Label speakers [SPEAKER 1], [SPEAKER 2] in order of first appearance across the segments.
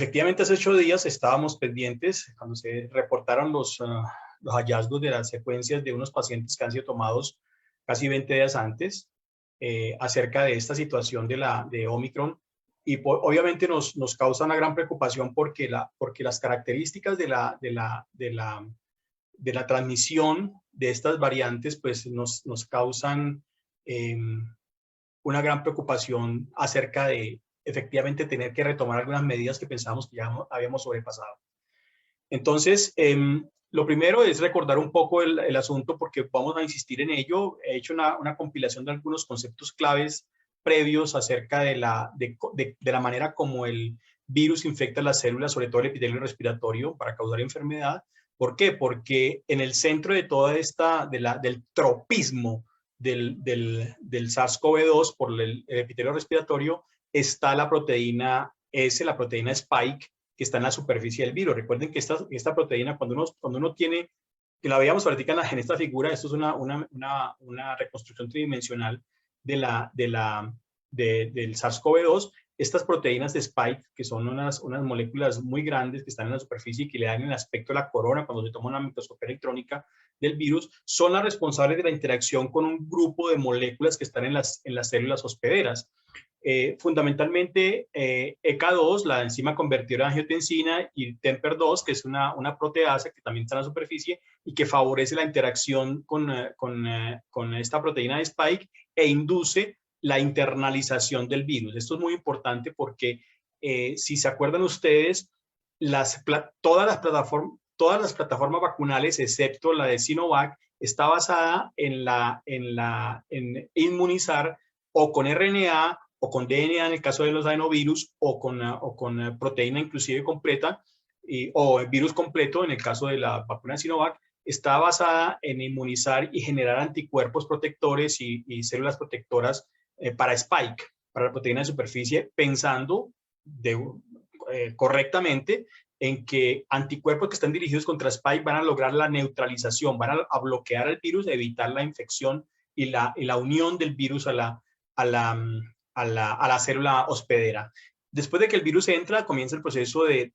[SPEAKER 1] Efectivamente, hace 8 días estábamos pendientes cuando se reportaron los hallazgos de las secuencias de unos pacientes que han sido tomados casi 20 días antes acerca de esta situación de Omicron. Y obviamente nos causa una gran preocupación porque las características de la transmisión de estas variantes pues nos causan una gran preocupación acerca de efectivamente tener que retomar algunas medidas que pensábamos que ya habíamos sobrepasado. Entonces, lo primero es recordar un poco el asunto porque vamos a insistir en ello. He hecho una compilación de algunos conceptos claves previos acerca de la manera como el virus infecta las células, sobre todo el epitelio respiratorio, para causar enfermedad. ¿Por qué? Porque en el centro de toda del tropismo del SARS-CoV-2 por el epitelio respiratorio está la proteína S, la proteína Spike, que está en la superficie del virus. Recuerden que esta proteína, cuando uno tiene, que la veíamos ahorita en esta figura, esto es una reconstrucción tridimensional del SARS-CoV-2, estas proteínas de Spike, que son unas moléculas muy grandes que están en la superficie y que le dan el aspecto de la corona cuando se toma una microscopía electrónica del virus, son las responsables de la interacción con un grupo de moléculas que están en las células hospederas. Fundamentalmente ECA2, la enzima convertidora de angiotensina, y TMPRSS2, que es una proteasa que también está en la superficie y que favorece la interacción con esta proteína de Spike e induce la internalización del virus. Esto es muy importante porque si se acuerdan ustedes, todas las plataformas vacunales, excepto la de Sinovac, está basada en inmunizar o con RNA o con DNA en el caso de los adenovirus, o con proteína inclusive completa, o virus completo en el caso de la vacuna de Sinovac. Está basada en inmunizar y generar anticuerpos protectores y células protectoras para Spike, para la proteína de superficie, pensando correctamente en que anticuerpos que están dirigidos contra Spike van a lograr la neutralización, van a bloquear el virus, evitar la infección y la unión del virus a la célula hospedera. Después de que el virus entra, comienza el proceso de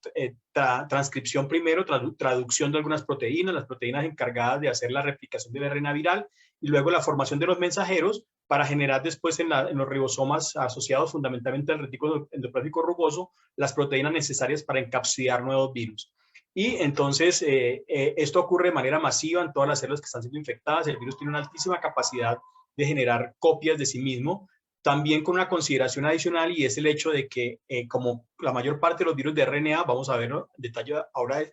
[SPEAKER 1] transcripción primero, traducción de algunas proteínas, las proteínas encargadas de hacer la replicación del RNA viral, y luego la formación de los mensajeros para generar después en los ribosomas asociados fundamentalmente al retículo endoplasmático rugoso las proteínas necesarias para encapsular nuevos virus. Y entonces esto ocurre de manera masiva en todas las células que están siendo infectadas. El virus tiene una altísima capacidad de generar copias de sí mismo, también con una consideración adicional, y es el hecho de que como la mayor parte de los virus de RNA, vamos a ver en detalle ahora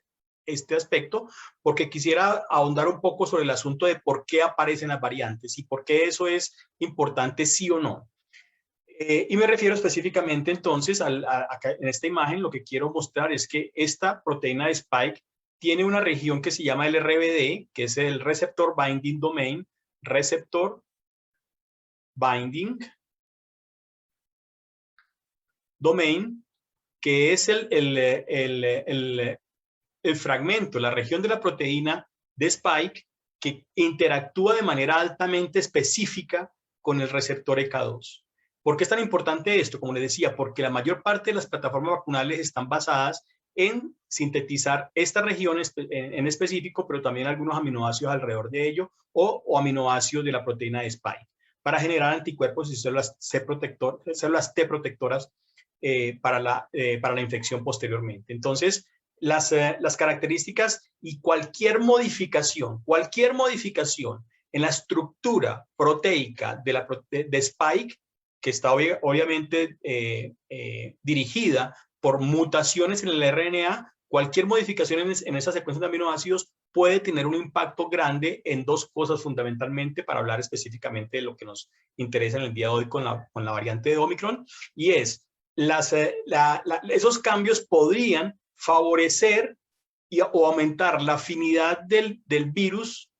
[SPEAKER 1] este aspecto, porque quisiera ahondar un poco sobre el asunto de por qué aparecen las variantes y por qué eso es importante, sí o no. Y me refiero específicamente entonces, acá en esta imagen, lo que quiero mostrar es que esta proteína de Spike tiene una región que se llama el RBD, que es el Receptor Binding Domain, Receptor Binding Domain, que es el fragmento, la región de la proteína de Spike que interactúa de manera altamente específica con el receptor ECA2. ¿Por qué es tan importante esto? Como les decía, porque la mayor parte de las plataformas vacunales están basadas en sintetizar esta región en específico, pero también algunos aminoácidos alrededor de ello o aminoácidos de la proteína de Spike para generar anticuerpos y células T protectoras para la infección posteriormente. Entonces, las características y cualquier modificación en la estructura proteica de Spike, que está obviamente dirigida por mutaciones en el RNA, cualquier modificación en esa secuencia de aminoácidos puede tener un impacto grande en dos cosas fundamentalmente, para hablar específicamente de lo que nos interesa en el día de hoy con la variante de Omicron, y es esos cambios podrían favorecer o aumentar la afinidad del virus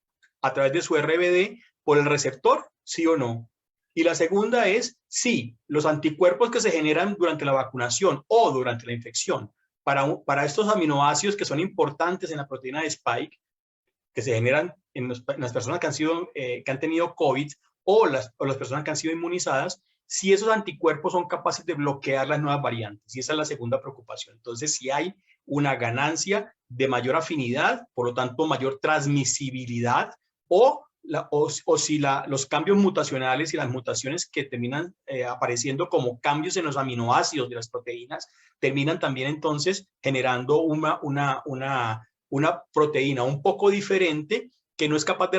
[SPEAKER 1] a través de su RBD por el receptor, sí o no. Y la segunda es si los anticuerpos que se generan durante la vacunación o durante la infección para estos aminoácidos que son importantes en la proteína de Spike, que se generan en las personas que han tenido COVID o las personas que han sido inmunizadas, si esos anticuerpos son capaces de bloquear las nuevas variantes. Y esa es la segunda preocupación. Entonces, si hay una ganancia de mayor afinidad, por lo tanto, mayor transmisibilidad, o si los cambios mutacionales y las mutaciones que terminan apareciendo como cambios en los aminoácidos de las proteínas, terminan también entonces generando una proteína un poco diferente que no es capaz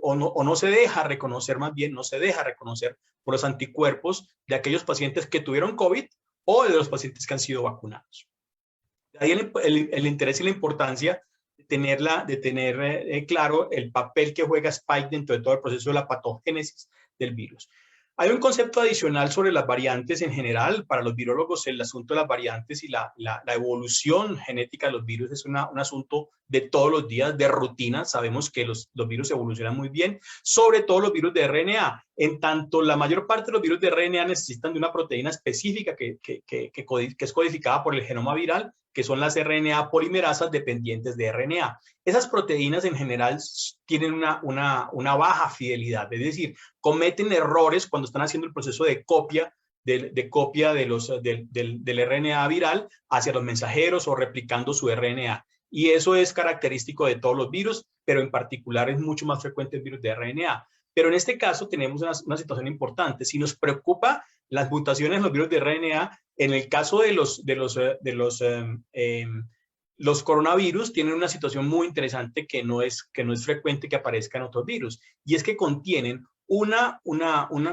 [SPEAKER 1] o no se deja reconocer, más bien no se deja reconocer por los anticuerpos de aquellos pacientes que tuvieron COVID o de los pacientes que han sido vacunados. De ahí el interés y la importancia de tener claro el papel que juega Spike dentro de todo el proceso de la patogénesis del virus. Hay un concepto adicional sobre las variantes en general. Para los virólogos, el asunto de las variantes y la evolución genética de los virus es un asunto de todos los días, de rutina. Sabemos que los virus evolucionan muy bien, sobre todo los virus de RNA. En tanto, la mayor parte de los virus de RNA necesitan de una proteína específica que es codificada por el genoma viral, que son las RNA polimerasas dependientes de RNA. Esas proteínas en general tienen una baja fidelidad, es decir, cometen errores cuando están haciendo el proceso de copia del RNA viral hacia los mensajeros o replicando su RNA. Y eso es característico de todos los virus, pero en particular es mucho más frecuente el virus de RNA. Pero en este caso tenemos una situación importante. Si nos preocupa las mutaciones en los virus de RNA, en el caso de los coronavirus tienen una situación muy interesante que no es frecuente que aparezca en otros virus, y es que contienen un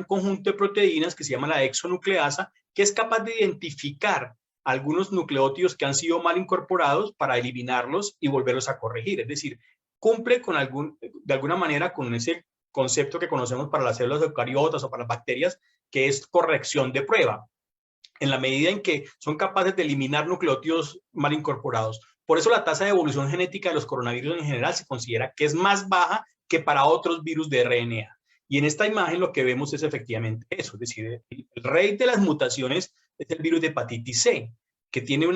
[SPEAKER 1] conjunto de proteínas que se llama la exonucleasa, que es capaz de identificar algunos nucleótidos que han sido mal incorporados para eliminarlos y volverlos a corregir. Es decir, cumple de alguna manera con ese concepto que conocemos para las células eucariotas o para las bacterias, que es corrección de prueba, en la medida en que son capaces de eliminar nucleótidos mal incorporados. Por eso la tasa de evolución genética de los coronavirus en general se considera que es más baja que para otros virus de RNA. Y en esta imagen lo que vemos es efectivamente eso, es decir, el rey de las mutaciones es el virus de hepatitis C, que tiene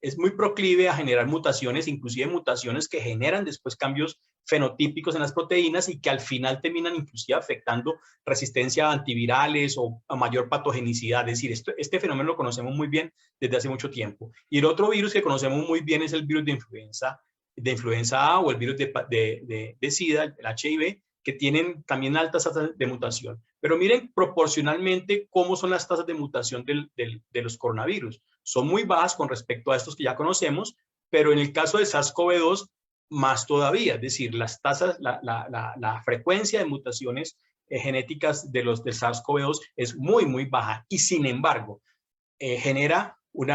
[SPEAKER 1] es muy proclive a generar mutaciones, inclusive mutaciones que generan después cambios fenotípicos en las proteínas y que al final terminan inclusive afectando resistencia a antivirales o a mayor patogenicidad. Es decir, este fenómeno lo conocemos muy bien desde hace mucho tiempo. Y el otro virus que conocemos muy bien es el virus de influenza A o el virus de SIDA, el HIV, que tienen también altas tasas de mutación. Pero miren proporcionalmente cómo son las tasas de mutación de los coronavirus. Son muy bajas con respecto a estos que ya conocemos, pero en el caso de SARS-CoV-2, más todavía. Es decir, las tasas, la frecuencia de mutaciones genéticas del SARS-CoV-2 es muy, muy baja. Y sin embargo, genera un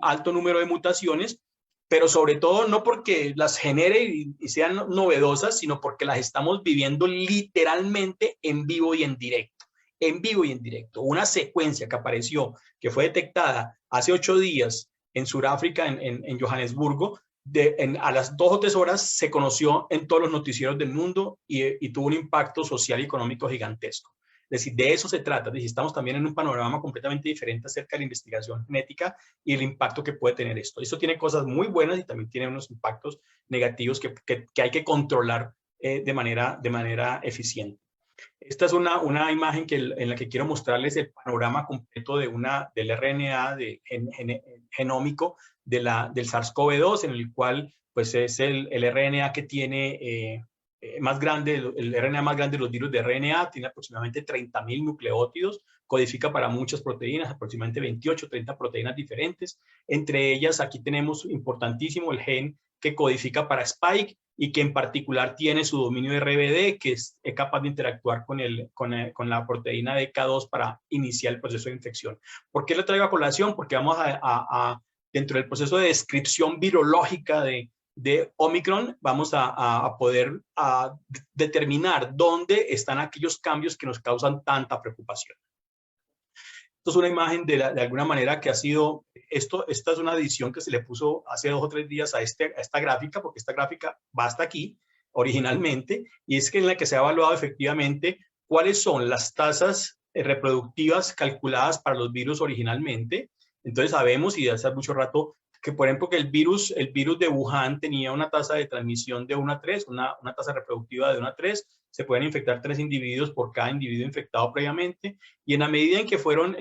[SPEAKER 1] alto número de mutaciones, pero sobre todo no porque las genere y sean novedosas, sino porque las estamos viviendo literalmente en vivo y en directo. En vivo y en directo. Una secuencia que apareció, que fue detectada hace 8 días en Sudáfrica, en Johannesburgo, a las 2 o 3 horas se conoció en todos los noticieros del mundo y tuvo un impacto social y económico gigantesco. Es decir, de eso se trata. Es decir, estamos también en un panorama completamente diferente acerca de la investigación genética y el impacto que puede tener esto. Esto tiene cosas muy buenas y también tiene unos impactos negativos que hay que controlar de manera eficiente. Esta es una imagen en la que quiero mostrarles el panorama completo del RNA genómico del SARS-CoV-2, en el cual pues, es el RNA que tiene el RNA más grande de los virus de RNA, tiene aproximadamente 30.000 nucleótidos, codifica para muchas proteínas, aproximadamente 28, 30 proteínas diferentes. Entre ellas, aquí tenemos importantísimo el gen que codifica para Spike y que en particular tiene su dominio de RBD, que es capaz de interactuar con la proteína de K2 para iniciar el proceso de infección. ¿Por qué lo traigo a colación? Porque vamos dentro del proceso de descripción virológica de Omicron, vamos a poder determinar dónde están aquellos cambios que nos causan tanta preocupación. Esto es una imagen de alguna manera que ha sido, esta es una edición que se le puso hace 2 o 3 días a esta gráfica, porque esta gráfica va hasta aquí originalmente, y es que en la que se ha evaluado efectivamente cuáles son las tasas reproductivas calculadas para los virus originalmente. Entonces sabemos, y de hace mucho rato, que por ejemplo que el virus de Wuhan tenía una tasa de transmisión de 1 a 3, una tasa reproductiva de 1 a 3, se pueden infectar 3 individuos por cada individuo infectado previamente, y en la medida en que fueron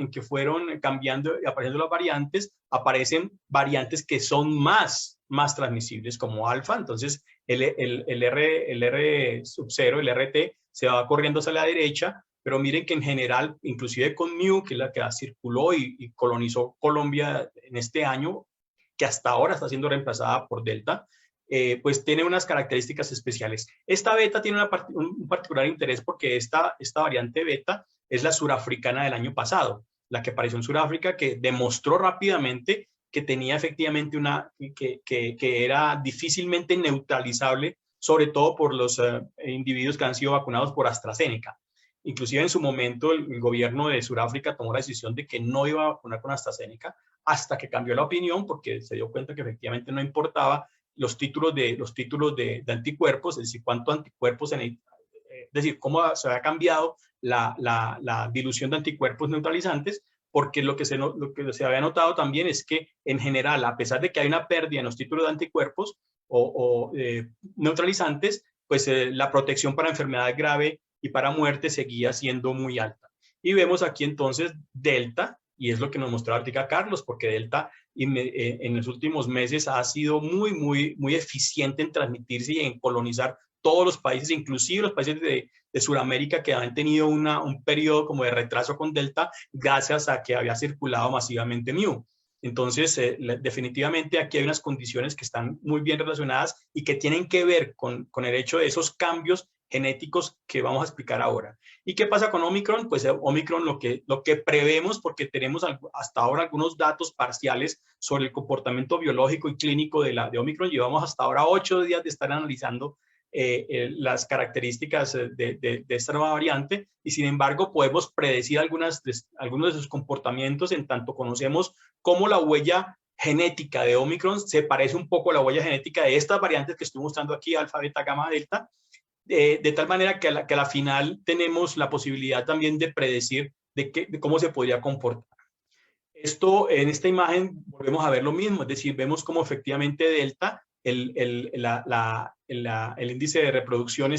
[SPEAKER 1] cambiando y apareciendo las variantes, aparecen variantes que son más transmisibles como alfa. Entonces el R sub 0, el RT, se va corriendo hacia la derecha, pero miren que en general, inclusive con Mu, que es la que circuló y colonizó Colombia en este año, que hasta ahora está siendo reemplazada por Delta, pues tiene unas características especiales. Esta beta tiene un particular interés porque esta variante beta es la surafricana del año pasado, la que apareció en Sudáfrica, que demostró rápidamente que tenía efectivamente que era difícilmente neutralizable, sobre todo por los individuos que han sido vacunados por AstraZeneca. Inclusive en su momento el gobierno de Sudáfrica tomó la decisión de que no iba a vacunar con AstraZeneca hasta que cambió la opinión porque se dio cuenta que efectivamente no importaba los títulos de anticuerpos, es decir, cuánto anticuerpos, es decir, cómo se había cambiado la dilución de anticuerpos neutralizantes, porque lo que se había notado también es que en general, a pesar de que hay una pérdida en los títulos de anticuerpos o neutralizantes, pues la protección para enfermedad grave y para muerte seguía siendo muy alta. Y vemos aquí entonces Delta, y es lo que nos mostró ahorita Carlos, porque Delta en los últimos meses ha sido muy eficiente en transmitirse y en colonizar todos los países, inclusive los países de Sudamérica, que han tenido un periodo como de retraso con Delta gracias a que había circulado masivamente Mu. Entonces, definitivamente aquí hay unas condiciones que están muy bien relacionadas y que tienen que ver con el hecho de esos cambios genéticos que vamos a explicar ahora. ¿Y qué pasa con Omicron? Pues Omicron lo que prevemos, porque tenemos hasta ahora algunos datos parciales sobre el comportamiento biológico y clínico de Omicron. Llevamos hasta ahora 8 días de estar analizando las características de esta nueva variante, y sin embargo podemos predecir algunos de sus comportamientos en tanto conocemos cómo la huella genética de Omicron se parece un poco a la huella genética de estas variantes que estoy mostrando aquí, alfa, beta, gamma, delta, de tal manera que a la final tenemos la posibilidad también de predecir de cómo se podría comportar. Esto, en esta imagen volvemos a ver lo mismo, es decir, vemos cómo efectivamente delta, el índice de reproducción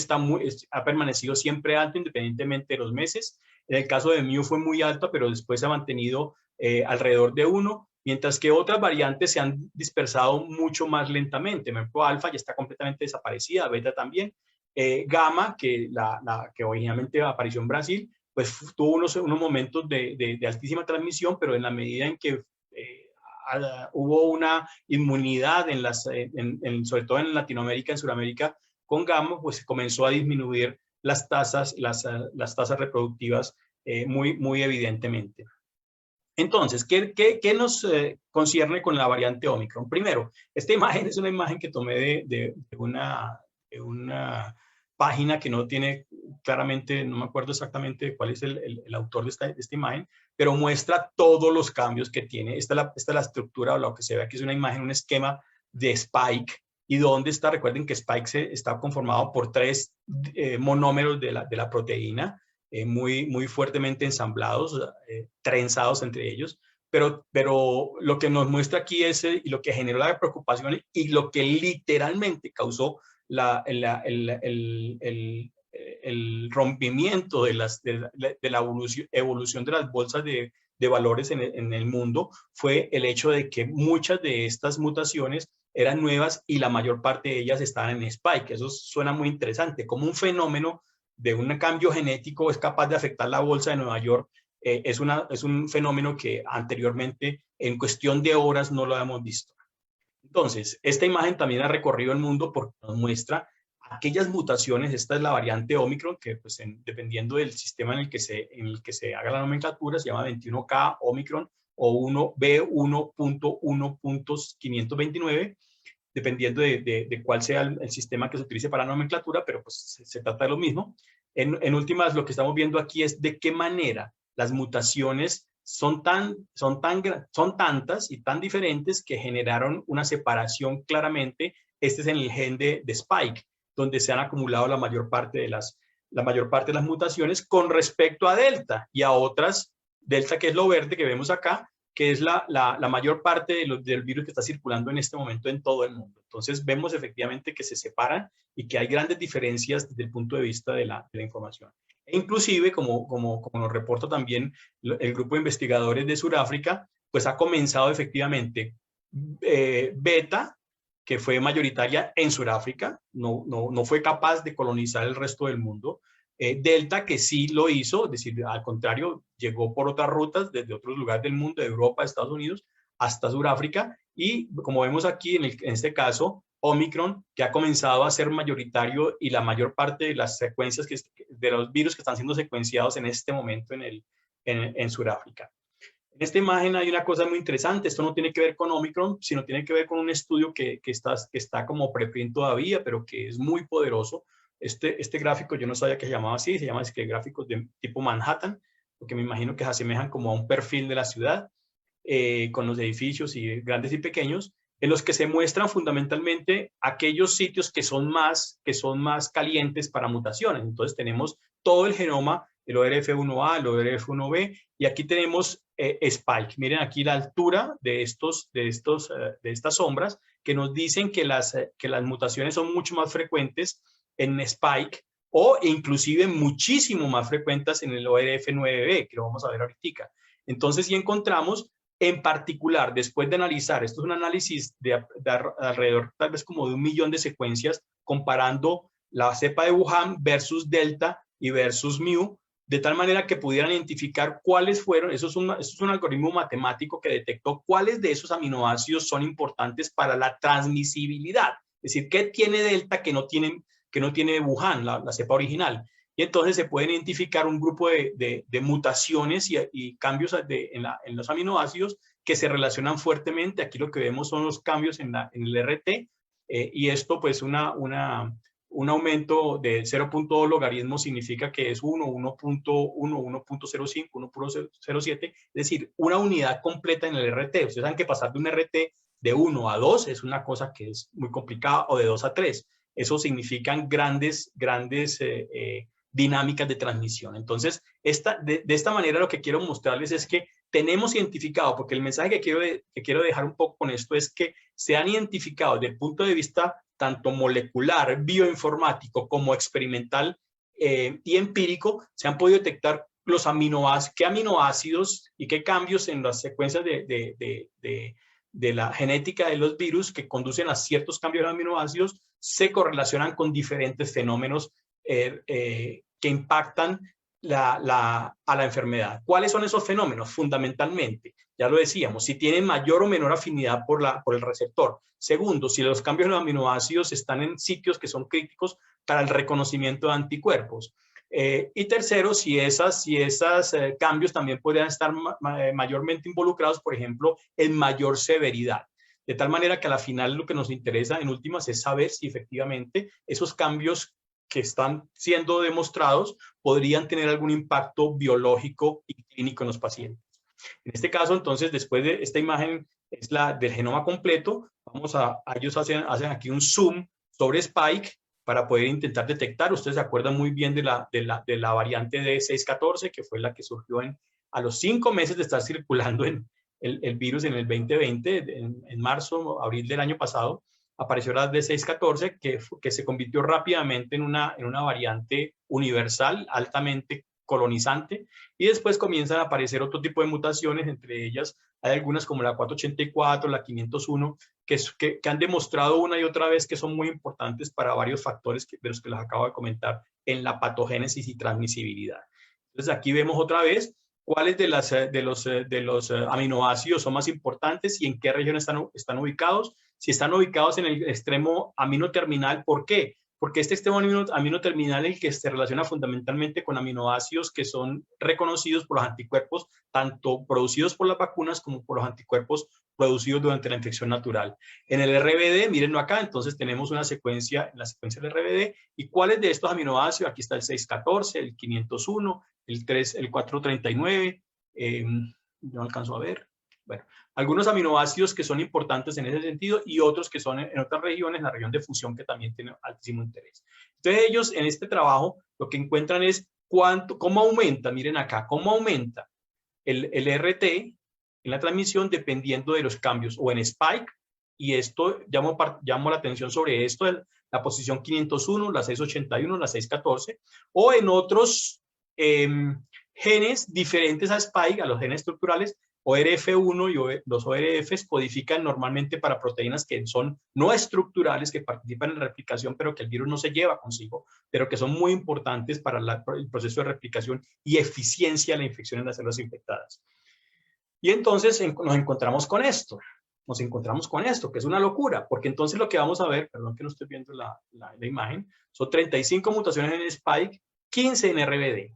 [SPEAKER 1] ha permanecido siempre alto independientemente de los meses. En el caso de Mu fue muy alto, pero después se ha mantenido alrededor de 1, mientras que otras variantes se han dispersado mucho más lentamente. Por ejemplo, alfa ya está completamente desaparecida, beta también. Gamma, que originalmente apareció en Brasil, pues tuvo unos momentos de altísima transmisión, pero en la medida en que hubo una inmunidad sobre todo en Latinoamérica, en Sudamérica, con gamma, pues se comenzó a disminuir las tasas reproductivas muy evidentemente. Entonces, ¿qué nos concierne con la variante Omicron? Primero, esta imagen es una imagen que tomé de una página que no tiene claramente, no me acuerdo exactamente cuál es el autor de esta imagen, pero muestra todos los cambios que tiene. Esta es la estructura, o lo que se ve aquí es una imagen, un esquema de Spike, y dónde está, recuerden que Spike está conformado por 3 monómeros de la proteína, muy fuertemente ensamblados, trenzados entre ellos, pero lo que nos muestra aquí es y lo que generó la preocupación y lo que literalmente causó el rompimiento de la evolución de las bolsas de valores en el mundo fue el hecho de que muchas de estas mutaciones eran nuevas y la mayor parte de ellas estaban en Spike. Eso suena muy interesante, como un fenómeno de un cambio genético es capaz de afectar la bolsa de Nueva York. Es un fenómeno que anteriormente en cuestión de horas no lo habíamos visto. Entonces, esta imagen también ha recorrido el mundo porque nos muestra aquellas mutaciones. Esta es la variante Omicron, que pues dependiendo del sistema en el que se haga la nomenclatura, se llama 21K Omicron o B1.1.529, dependiendo de cuál sea el sistema que se utilice para la nomenclatura, pero pues se trata de lo mismo. En últimas, lo que estamos viendo aquí es de qué manera las mutaciones son tantas y tan diferentes que generaron una separación claramente. Este es en el gen de Spike, donde se han acumulado la mayor parte de las mutaciones con respecto a Delta y a otras, Delta que es lo verde que vemos acá, que es la mayor parte del virus que está circulando en este momento en todo el mundo. Entonces vemos efectivamente que se separan y que hay grandes diferencias desde el punto de vista de la información. E inclusive, como nos reporta también el grupo de investigadores de Sudáfrica, pues ha comenzado efectivamente beta, que fue mayoritaria en Sudáfrica, no fue capaz de colonizar el resto del mundo. Delta, que sí lo hizo, es decir, al contrario, llegó por otras rutas desde otros lugares del mundo, de Europa, Estados Unidos, hasta Sudáfrica, y como vemos aquí en este caso, Omicron, que ha comenzado a ser mayoritario y la mayor parte de las secuencias de los virus que están siendo secuenciados en este momento en Sudáfrica. En esta imagen hay una cosa muy interesante. Esto no tiene que ver con Omicron, sino tiene que ver con un estudio que está como preprint todavía, pero que es muy poderoso. Este gráfico yo no sabía que se llamaba así, se llama gráficos de tipo Manhattan, porque me imagino que se asemejan como a un perfil de la ciudad, con los edificios y grandes y pequeños, en los que se muestran fundamentalmente aquellos sitios que son más calientes para mutaciones. Entonces tenemos todo el genoma, el ORF1A, el ORF1B, y aquí tenemos Spike. Miren aquí la altura de estas sombras que nos dicen que las mutaciones son mucho más frecuentes en Spike o inclusive muchísimo más frecuentes en el ORF9B, que lo vamos a ver ahorita. Entonces, si encontramos en particular, después de analizar, esto es un análisis de alrededor tal vez como de 1 millón de secuencias comparando la cepa de Wuhan versus Delta y versus Mu, de tal manera que pudieran identificar cuáles fueron, eso es un algoritmo matemático que detectó cuáles de esos aminoácidos son importantes para la transmisibilidad. Es decir, ¿qué tiene Delta que no tiene Wuhan, la cepa original? Y entonces se pueden identificar un grupo de mutaciones y cambios en los aminoácidos que se relacionan fuertemente. Aquí lo que vemos son los cambios en el RT, y esto pues un aumento de 0.2 logaritmo significa que es 1, 1.1, 1.05, 1.07, es decir, una unidad completa en el RT. Ustedes saben que pasar de un RT de 1 a 2 es una cosa que es muy complicada, o de 2 a 3. Eso significan grandes dinámicas de transmisión. Entonces, de esta manera lo que quiero mostrarles es que tenemos identificado, porque el mensaje que quiero dejar un poco con esto es que se han identificado desde el punto de vista tanto molecular, bioinformático, como experimental y empírico, se han podido detectar qué aminoácidos y qué cambios en las secuencias de la genética de los virus que conducen a ciertos cambios de aminoácidos se correlacionan con diferentes fenómenos que impactan a la enfermedad. ¿Cuáles son esos fenómenos? Fundamentalmente, ya lo decíamos, si tienen mayor o menor afinidad por el receptor. Segundo, si los cambios en los aminoácidos están en sitios que son críticos para el reconocimiento de anticuerpos. Y tercero, si esos cambios también podrían estar mayormente involucrados, por ejemplo, en mayor severidad. De tal manera que a la final lo que nos interesa en últimas es saber si efectivamente esos cambios que están siendo demostrados podrían tener algún impacto biológico y clínico en los pacientes. En este caso, entonces, después de esta imagen es la del genoma completo, ellos hacen aquí un zoom sobre Spike para poder intentar detectar. Ustedes se acuerdan muy bien de la variante D614, que fue la que surgió a los 5 meses de estar circulando el virus en el 2020, en marzo, abril del año pasado. Apareció la D614, que se convirtió rápidamente en una variante universal, altamente colonizante, y después comienzan a aparecer otro tipo de mutaciones, entre ellas hay algunas como la 484, la 501, que han demostrado una y otra vez que son muy importantes para varios factores de los que les acabo de comentar en la patogénesis y transmisibilidad. Entonces aquí vemos otra vez cuáles de los aminoácidos son más importantes y en qué región están ubicados. Si están ubicados en el extremo aminoterminal, ¿por qué? Porque este extremo aminoterminal es el que se relaciona fundamentalmente con aminoácidos que son reconocidos por los anticuerpos, tanto producidos por las vacunas como por los anticuerpos producidos durante la infección natural. En el RBD, mírenlo acá, entonces tenemos la secuencia del RBD, y cuáles de estos aminoácidos, aquí está el 614, el 501, el 439, no alcanzo a ver. Bueno, algunos aminoácidos que son importantes en ese sentido y otros que son en otras regiones, la región de fusión, que también tiene altísimo interés. Entonces ellos en este trabajo lo que encuentran es cómo aumenta, miren acá, cómo aumenta el RT en la transmisión dependiendo de los cambios o en spike, y esto llamo la atención sobre esto, la posición 501, la 681, la 614, o en otros genes diferentes a spike, a los genes estructurales. ORF1 y los ORFs codifican normalmente para proteínas que son no estructurales, que participan en replicación, pero que el virus no se lleva consigo, pero que son muy importantes para el proceso de replicación y eficiencia de la infección en las células infectadas. Y entonces nos encontramos con esto. Que es una locura, porque entonces lo que vamos a ver, perdón que no estoy viendo la imagen, son 35 mutaciones en spike, 15 en RBD.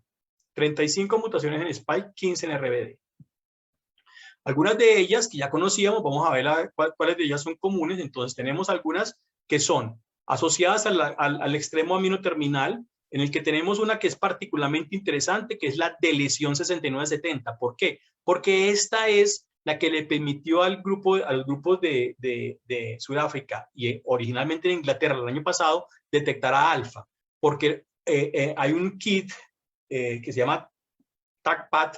[SPEAKER 1] 35 mutaciones en spike, 15 en RBD. Algunas de ellas que ya conocíamos, vamos a ver cuáles de ellas son comunes. Entonces tenemos algunas que son asociadas al extremo amino terminal, en el que tenemos una que es particularmente interesante, que es la delesión 6970. ¿Por qué? Porque esta es la que le permitió a los grupos de Sudáfrica y originalmente en Inglaterra el año pasado detectar a alfa, porque hay un kit que se llama TACPAT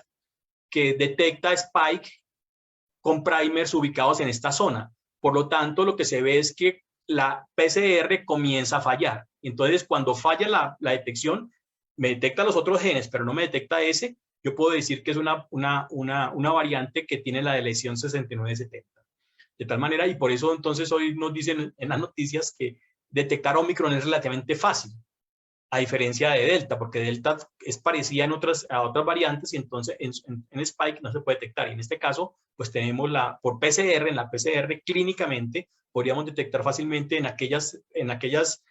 [SPEAKER 1] que detecta spike con primers ubicados en esta zona. Por lo tanto, lo que se ve es que la PCR comienza a fallar. Entonces, cuando falla la detección, me detecta los otros genes, pero no me detecta ese, yo puedo decir que es una variante que tiene la delesión 6970. De tal manera, y por eso entonces hoy nos dicen en las noticias que detectar Omicron es relativamente fácil, a diferencia de Delta, porque Delta es parecida a otras variantes y entonces en Spike no se puede detectar. Y en este caso, pues tenemos por PCR, en la PCR clínicamente podríamos detectar fácilmente en aquellas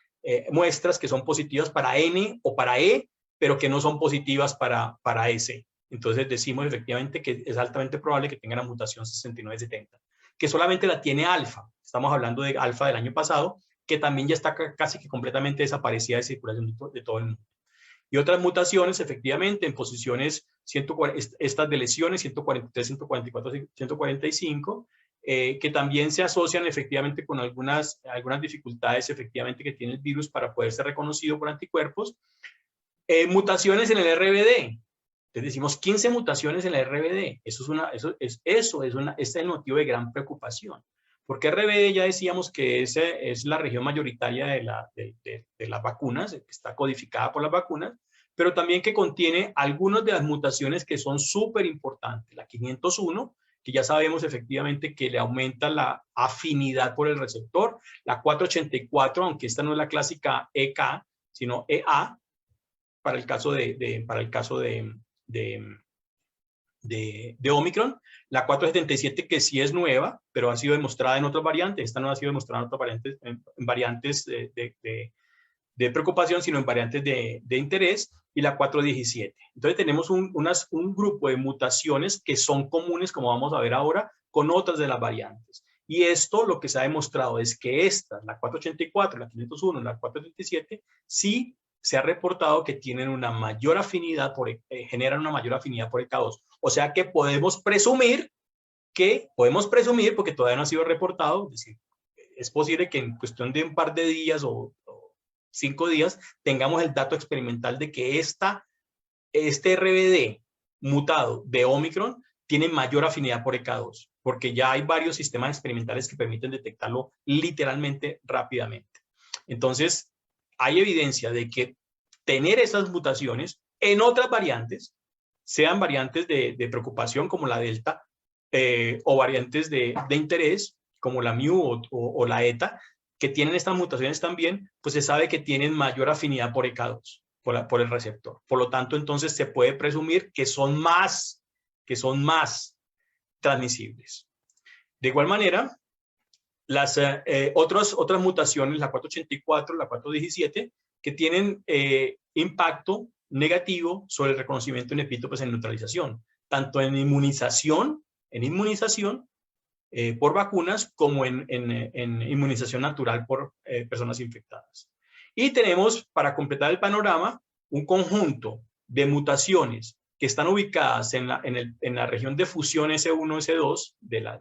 [SPEAKER 1] muestras que son positivas para N o para E, pero que no son positivas para S. Entonces decimos efectivamente que es altamente probable que tenga la mutación 6970, que solamente la tiene alfa. Estamos hablando de alfa del año pasado, que también ya está casi que completamente desaparecida de circulación de todo el mundo. Y otras mutaciones, efectivamente, en posiciones, estas de lesiones, 143, 144, 145, que también se asocian efectivamente con algunas dificultades efectivamente que tiene el virus para poder ser reconocido por anticuerpos. Mutaciones en el RBD. Entonces decimos 15 mutaciones en la RBD. Este es el motivo de gran preocupación. Porque RBD ya decíamos que es la región mayoritaria de las vacunas, que está codificada por las vacunas, pero también que contiene algunas de las mutaciones que son súper importantes. La 501, que ya sabemos efectivamente que le aumenta la afinidad por el receptor. La 484, aunque esta no es la clásica EK, sino EA, para el caso de Omicron. La 477, que sí es nueva, pero ha sido demostrada en otras variantes. Esta no ha sido demostrada en otras variantes, en variantes de preocupación, sino en variantes de interés. Y la 417. Entonces tenemos un grupo de mutaciones que son comunes, como vamos a ver ahora, con otras de las variantes. Y esto lo que se ha demostrado es que estas, la 484, la 501, la 437, sí se ha reportado que tienen una mayor afinidad, generan una mayor afinidad por el K2. O sea que podemos presumir, porque todavía no ha sido reportado, es decir, es posible que en cuestión de un par de días o 5 días tengamos el dato experimental de que este RBD mutado de Omicron tiene mayor afinidad por EK2, porque ya hay varios sistemas experimentales que permiten detectarlo literalmente rápidamente. Entonces, hay evidencia de que tener esas mutaciones en otras variantes, sean variantes de preocupación como la Delta o variantes de interés como la Mu o la ETA, que tienen estas mutaciones también, pues se sabe que tienen mayor afinidad por EK2, por el receptor. Por lo tanto, entonces se puede presumir que son más transmisibles. De igual manera, las otras mutaciones, la 484, la 417, que tienen impacto negativo sobre el reconocimiento en epítopes en neutralización, tanto en inmunización por vacunas como en inmunización natural por personas infectadas. Y tenemos, para completar el panorama, un conjunto de mutaciones que están ubicadas en la región de fusión S1, S2 de la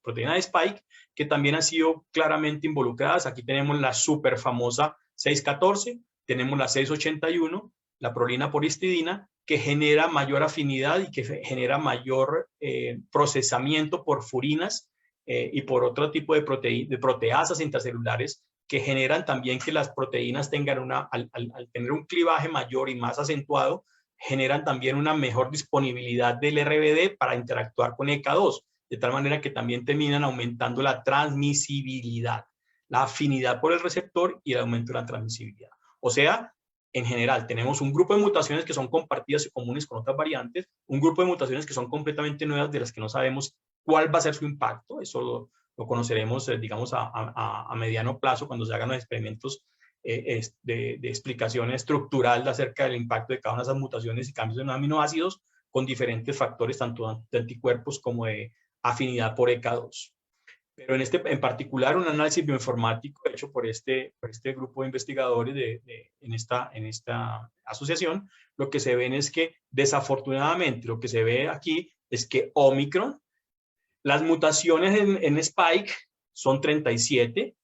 [SPEAKER 1] proteína de Spike, que también han sido claramente involucradas. Aquí tenemos la súper famosa 614, tenemos la 681, la prolina por histidina, que genera mayor afinidad y que genera mayor procesamiento por furinas y por otro tipo de proteasas intracelulares que generan también que las proteínas tengan al tener un clivaje mayor y más acentuado, generan también una mejor disponibilidad del RBD para interactuar con ECA2, de tal manera que también terminan aumentando la transmisibilidad, la afinidad por el receptor y el aumento de la transmisibilidad. O sea, en general, tenemos un grupo de mutaciones que son compartidas y comunes con otras variantes, un grupo de mutaciones que son completamente nuevas de las que no sabemos cuál va a ser su impacto. Eso lo conoceremos, digamos, a mediano plazo cuando se hagan los experimentos de explicación estructural acerca del impacto de cada una de esas mutaciones y cambios en aminoácidos con diferentes factores, tanto de anticuerpos como de afinidad por ECA2. Pero en particular, un análisis bioinformático hecho por este grupo de investigadores en esta asociación, lo que se ven es que, desafortunadamente, lo que se ve aquí es que Omicron, las mutaciones en Spike son 37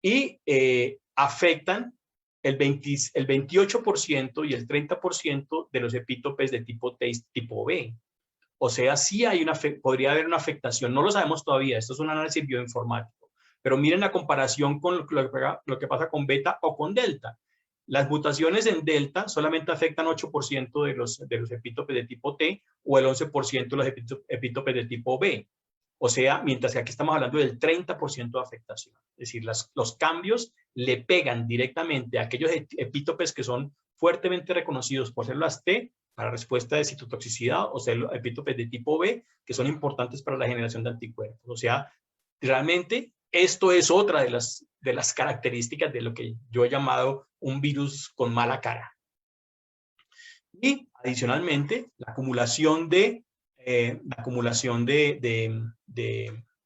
[SPEAKER 1] y afectan el 28% y el 30% de los epítopes de tipo T y tipo B. O sea, sí podría haber una afectación, no lo sabemos todavía, esto es un análisis bioinformático, pero miren la comparación con lo que pasa con beta o con delta. Las mutaciones en delta solamente afectan 8% de los epítopes de tipo T o el 11% de los epítopes de tipo B. O sea, mientras que aquí estamos hablando del 30% de afectación. Es decir, los cambios le pegan directamente a aquellos epítopes que son fuertemente reconocidos por células T para respuesta de citotoxicidad, o sea, epítopes de tipo B, que son importantes para la generación de anticuerpos. O sea, realmente esto es otra de las características de lo que yo he llamado un virus con mala cara. Y adicionalmente, la acumulación de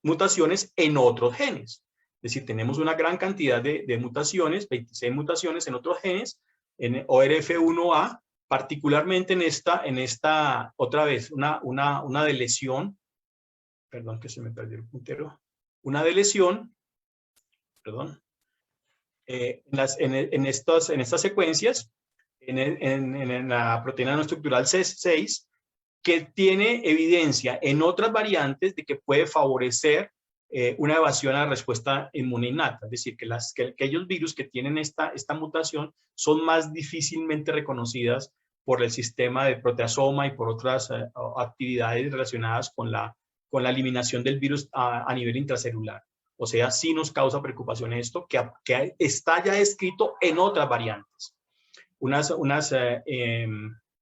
[SPEAKER 1] mutaciones en otros genes. Es decir, tenemos una gran cantidad de mutaciones, 26 mutaciones en otros genes, en ORF1A, particularmente en esta otra vez, una de lesión, perdón que se me perdió el puntero, una de lesión, perdón, en estas secuencias, en la proteína no estructural C6, que tiene evidencia en otras variantes de que puede favorecer una evasión a la respuesta inmune innata. Es decir, que aquellos virus que tienen esta mutación son más difícilmente reconocidas por el sistema de proteasoma y por otras actividades relacionadas con la eliminación del virus a nivel intracelular. O sea, sí nos causa preocupación esto, que está ya descrito en otras variantes. Unas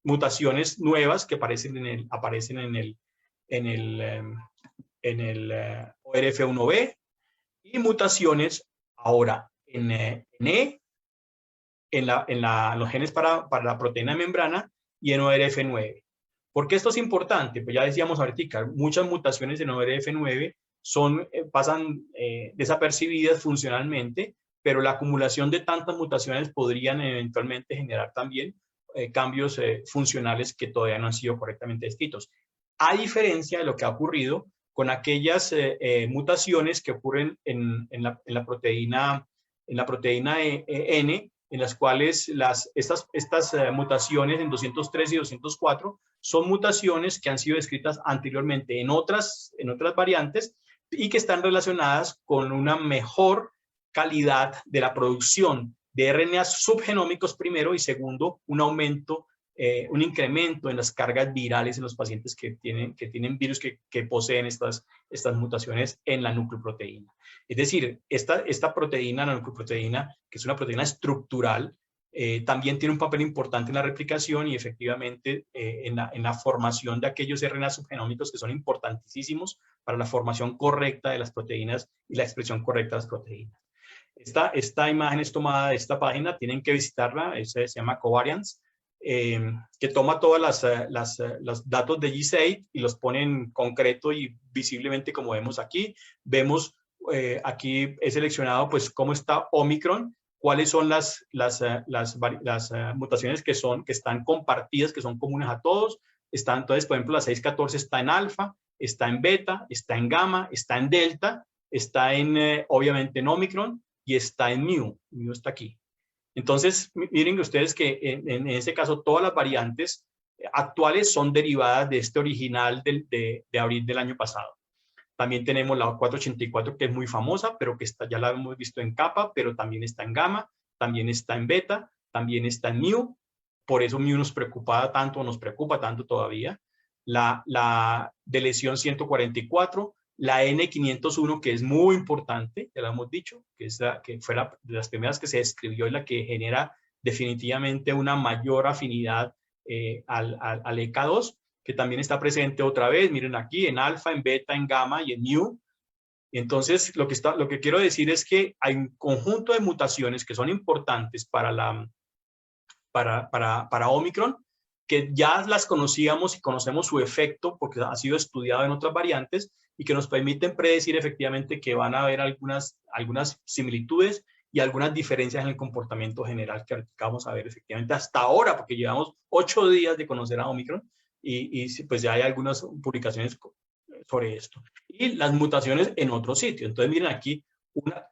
[SPEAKER 1] mutaciones nuevas que aparecen en el ORF1B y mutaciones ahora en los genes para la proteína de membrana y en ORF9. ¿Por qué esto es importante? Pues ya decíamos ahorita, muchas mutaciones en ORF9 pasan desapercibidas funcionalmente, pero la acumulación de tantas mutaciones podrían eventualmente generar también cambios funcionales que todavía no han sido correctamente descritos. A diferencia de lo que ha ocurrido con aquellas mutaciones que ocurren en la proteína N, en las cuales estas mutaciones en 203 y 204 son mutaciones que han sido descritas anteriormente en otras variantes y que están relacionadas con una mejor calidad de la producción de RNA subgenómicos primero y segundo, un incremento en las cargas virales en los pacientes que tienen virus que poseen estas mutaciones en la nucleoproteína. Es decir, esta proteína, la nucleoproteína, que es una proteína estructural, también tiene un papel importante en la replicación y efectivamente en la formación de aquellos RNA subgenómicos que son importantísimos para la formación correcta de las proteínas y la expresión correcta de las proteínas. Esta imagen es tomada de esta página, tienen que visitarla, se llama Covariance, que toma todos los datos de GISAID y los pone en concreto y visiblemente como vemos aquí. Vemos aquí he seleccionado pues cómo está Omicron, cuáles son las mutaciones que están compartidas, que son comunes a todos. Entonces, por ejemplo, la 614 está en alfa, está en beta, está en gamma, está en delta, está obviamente en Omicron y está en mu. Mu está aquí. Entonces, miren ustedes que en este caso todas las variantes actuales son derivadas de este original de abril del año pasado. También tenemos la 484, que es muy famosa, pero que ya la hemos visto en capa, pero también está en gamma, también está en beta, también está en mu. Por eso mu nos preocupa tanto todavía. La de lesión 144, la N501, que es muy importante, ya lo hemos dicho, que fue de las primeras que se describió y la que genera definitivamente una mayor afinidad al EK2, que también está presente otra vez, miren aquí, en alfa, en beta, en gamma y en mu. Entonces, lo que quiero decir es que hay un conjunto de mutaciones que son importantes para Omicron, que ya las conocíamos y conocemos su efecto porque ha sido estudiado en otras variantes y que nos permiten predecir efectivamente que van a haber algunas similitudes y algunas diferencias en el comportamiento general que vamos a ver efectivamente hasta ahora, porque llevamos 8 días de conocer a Omicron y pues ya hay algunas publicaciones sobre esto. Y las mutaciones en otro sitio. Entonces miren aquí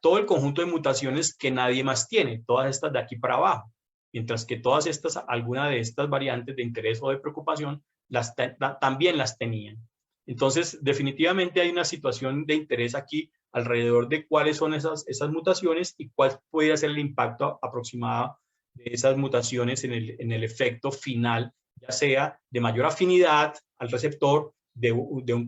[SPEAKER 1] todo el conjunto de mutaciones que nadie más tiene, todas estas de aquí para abajo. Mientras que todas estas, alguna de estas variantes de interés o de preocupación, también las tenían. Entonces, definitivamente hay una situación de interés aquí alrededor de cuáles son esas mutaciones y cuál puede ser el impacto aproximado de esas mutaciones en el efecto final, ya sea de mayor afinidad al receptor, de un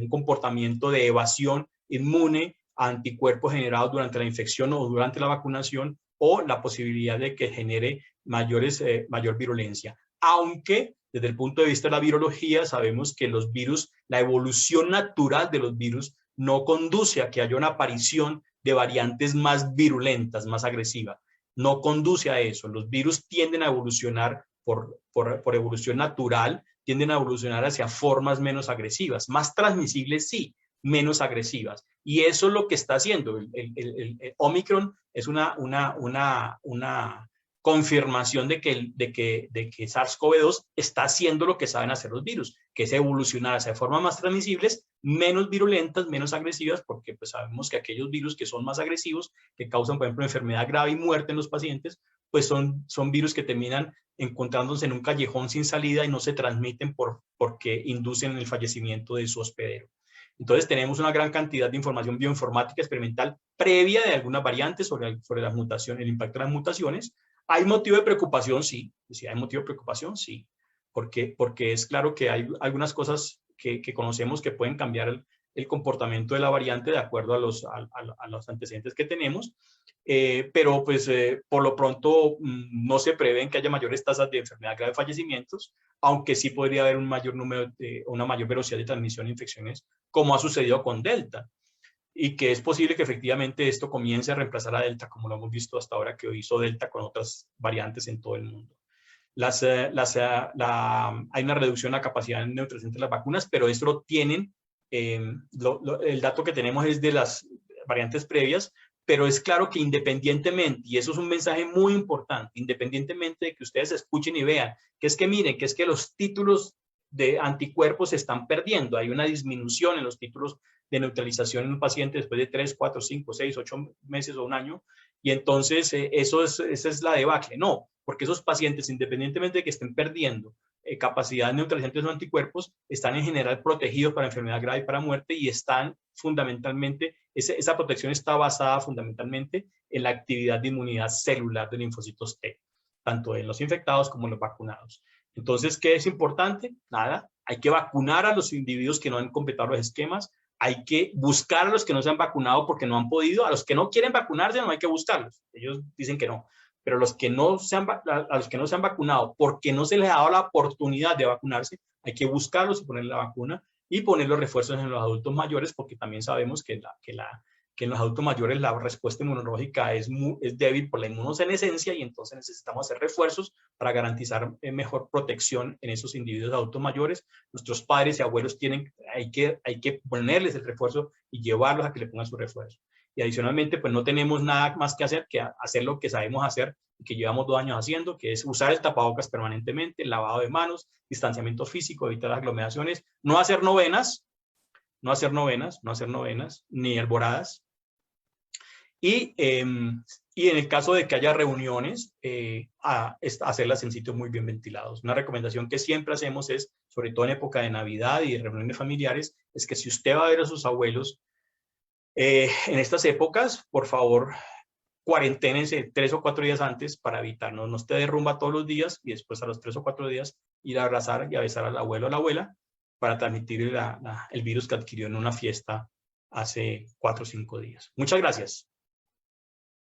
[SPEAKER 1] comportamiento de evasión inmune a anticuerpos generados durante la infección o durante la vacunación, o la posibilidad de que genere mayor virulencia. Aunque desde el punto de vista de la virología sabemos que los virus, la evolución natural de los virus no conduce a que haya una aparición de variantes más virulentas, más agresivas. No conduce a eso. Los virus tienden a evolucionar por evolución natural, tienden a evolucionar hacia formas menos agresivas, más transmisibles sí, menos agresivas. Y eso es lo que está haciendo. El Omicron es una confirmación de que SARS-CoV-2 está haciendo lo que saben hacer los virus, que es evolucionar hacia formas más transmisibles, menos virulentas, menos agresivas, porque pues sabemos que aquellos virus que son más agresivos, que causan, por ejemplo, enfermedad grave y muerte en los pacientes, pues son virus que terminan encontrándose en un callejón sin salida y no se transmiten porque inducen el fallecimiento de su hospedero. Entonces tenemos una gran cantidad de información bioinformática experimental previa de algunas variantes sobre las mutaciones, el impacto de las mutaciones. ¿Hay motivo de preocupación? Sí. ¿Sí hay motivo de preocupación? Sí. Porque es claro que hay algunas cosas que conocemos que pueden cambiar el comportamiento de la variante de acuerdo a los antecedentes que tenemos, pero pues por lo pronto no se prevén que haya mayores tasas de enfermedad grave, fallecimientos, aunque sí podría haber un mayor número, una mayor velocidad de transmisión de infecciones, como ha sucedido con Delta, y que es posible que efectivamente esto comience a reemplazar a Delta, como lo hemos visto hasta ahora que hizo Delta con otras variantes en todo el mundo. Hay una reducción de la capacidad de neutralización de las vacunas, pero esto lo tienen, el dato que tenemos es de las variantes previas, pero es claro que independientemente, y eso es un mensaje muy importante, independientemente de que ustedes escuchen y vean, que es que miren, que es que los títulos de anticuerpos se están perdiendo, hay una disminución en los títulos de neutralización en un paciente después de 3, 4, 5, 6, 8 meses o un año, y entonces esa es la debacle. No, porque esos pacientes, independientemente de que estén perdiendo capacidad neutralizante de sus anticuerpos, están en general protegidos para enfermedad grave y para muerte, y están fundamentalmente, esa protección está basada fundamentalmente en la actividad de inmunidad celular de linfocitos T, tanto en los infectados como en los vacunados. Entonces, ¿qué es importante? Nada, hay que vacunar a los individuos que no han completado los esquemas, hay que buscar a los que no se han vacunado porque no han podido, a los que no quieren vacunarse no hay que buscarlos, ellos dicen que no, pero a los que no se han vacunado porque no se les ha dado la oportunidad de vacunarse, hay que buscarlos y ponerle la vacuna y poner los refuerzos en los adultos mayores, porque también sabemos que en los adultos mayores la respuesta inmunológica es débil por la inmunosenescencia, y entonces necesitamos hacer refuerzos para garantizar mejor protección en esos individuos adultos mayores. Nuestros padres y abuelos hay que ponerles el refuerzo y llevarlos a que le pongan su refuerzo. Y adicionalmente, pues no tenemos nada más que hacer lo que sabemos hacer y que llevamos 2 años haciendo, que es usar el tapabocas permanentemente, el lavado de manos, distanciamiento físico, evitar las aglomeraciones, no hacer novenas, ni alboradas, Y en el caso de que haya reuniones, hacerlas en sitios muy bien ventilados. Una recomendación que siempre hacemos es, sobre todo en época de Navidad y de reuniones familiares, es que si usted va a ver a sus abuelos en estas épocas, por favor, cuarenténense 3 o 4 días antes para evitarnos, no esté de rumba todos los días y después a los 3 o 4 días ir a abrazar y a besar al abuelo o a la abuela para transmitir el virus que adquirió en una fiesta hace 4 o 5 días. Muchas gracias.